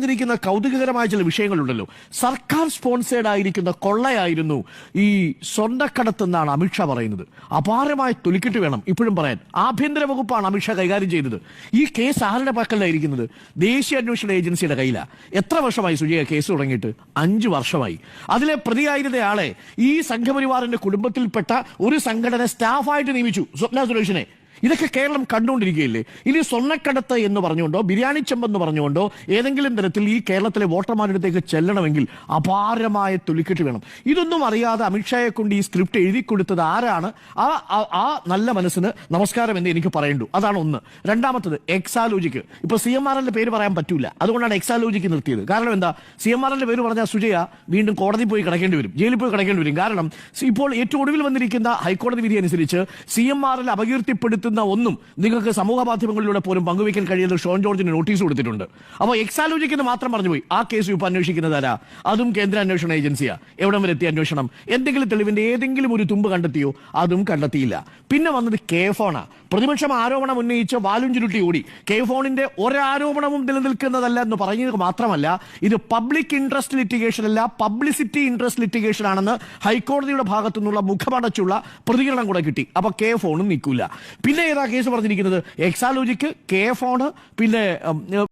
ിരിക്കുന്ന കൗതുകകരമായ ചില വിഷയങ്ങളുണ്ടല്ലോ. സർക്കാർ സ്പോൺസേഡ് ആയിരിക്കുന്ന കൊള്ളയായിരുന്നു ഈ സ്വർണ്ണക്കടത്തെന്നാണ് അമിത്ഷാ പറയുന്നത്. അപാരമായ തൊലിക്കെട്ട് വേണം ഇപ്പോഴും പറയാൻ. ആഭ്യന്തര വകുപ്പാണ് അമിത്ഷാ കൈകാര്യം ചെയ്തത്. ഈ കേസ് ആരുടെ പക്കലായിരിക്കുന്നത്? ദേശീയ അന്വേഷണ ഏജൻസിയുടെ കയ്യിലാണ്. എത്ര വർഷമായി സുജയ കേസ് തുടങ്ങിയിട്ട്? 5 വർഷമായി. അതിലെ പ്രതിയായിരുന്നയാളെ ഈ സംഘപരിവാറിന്റെ കുടുംബത്തിൽപ്പെട്ട ഒരു സംഘടന സ്റ്റാഫായിട്ട് നിയമിച്ചു, സ്വപ്ന സുരേഷിനെ. ഇതൊക്കെ കേരളം കണ്ടുകൊണ്ടിരിക്കുകയില്ലേ? ഇനി സ്വർണ്ണക്കടത്ത് എന്ന് പറഞ്ഞുകൊണ്ടോ ബിരിയാണി ചെമ്പെന്ന് പറഞ്ഞുകൊണ്ടോ ഏതെങ്കിലും തരത്തിൽ ഈ കേരളത്തിലെ വോട്ടർമാരുടെ അടുത്തേക്ക് ചെല്ലണമെങ്കിൽ അപാരമായ തൊലിക്കെട്ട് വേണം. ഇതൊന്നും അറിയാതെ അമിത്ഷായെ കൊണ്ട് ഈ സ്ക്രിപ്റ്റ് എഴുതി കൊടുത്തത് ആരാണ്? ആ നല്ല മനസ്സിന് നമസ്കാരം എന്ന് എനിക്ക് പറയേണ്ടു. അതാണ് ഒന്ന്. രണ്ടാമത്തത് എക്സാലോജിക്ക്. ഇപ്പൊ CMRL പേര് പറയാൻ പറ്റൂല, അതുകൊണ്ടാണ് എക്സാലോജിക്ക് നിർത്തിയത്. കാരണം എന്താ? CMRL പേര് പറഞ്ഞാൽ സുജയ വീണ്ടും കോടതി പോയി കിടക്കേണ്ടി വരും, ജയിലിൽ പോയി കിടക്കേണ്ടി വരും. കാരണം ഇപ്പോൾ ഏറ്റവും ഒടുവിൽ വന്നിരിക്കുന്ന ഹൈക്കോടതി വിധി അനുസരിച്ച് CMRL അപകീർത്തിപ്പെടുത്തുന്ന ഒന്നും നിങ്ങൾക്ക് സമൂഹ മാധ്യമങ്ങളിലൂടെ പോലും പങ്കുവയ്ക്കാൻ കഴിയുന്ന ഷോൺ ജോർജിന് നോട്ടീസ് കൊടുത്തിട്ടുണ്ട്. അപ്പോൾ എക്സാലോജിക്കെന്ന് മാത്രം പറഞ്ഞുപോയി. ആ കേസ് ഇപ്പോൾ അന്വേഷിക്കുന്നത് ആരാ? അതും കേന്ദ്ര അന്വേഷണ ഏജൻസിയാ. എവിടം വരെ എത്തിയ അന്വേഷണം? എന്തെങ്കിലും തെളിവിന്റെ ഏതെങ്കിലും ഒരു തുമ്പ് കണ്ടെത്തിയോ? അതും കണ്ടെത്തിയില്ല. പിന്നെ വന്നത് കെ-ഫോണാ. പ്രതിപക്ഷം ആരോപണം ഉന്നയിച്ച് വാലും ചുരുട്ടി ഓടി. കെ-ഫോണിന്റെ ഒരാരോപണവും നിലനിൽക്കുന്നതല്ല എന്ന് പറഞ്ഞത് മാത്രമല്ല, ഇത് പബ്ലിക് ഇൻട്രസ്റ്റ് ലിറ്റിഗേഷൻ അല്ല, പബ്ലിസിറ്റി ഇൻട്രസ്റ്റ് ലിറ്റിഗേഷൻ ആണെന്ന് ഹൈക്കോടതിയുടെ ഭാഗത്തു നിന്നുള്ള മുഖമടച്ചുള്ള പ്രതികരണം കൂടെ കിട്ടി. അപ്പൊ കെ-ഫോണും നിൽക്കില്ല. പിന്നെ ഏതാ കേസ് പറഞ്ഞിരിക്കുന്നത്? എക്സാലോജിക്ക്, കെ-ഫോണ്, പിന്നെ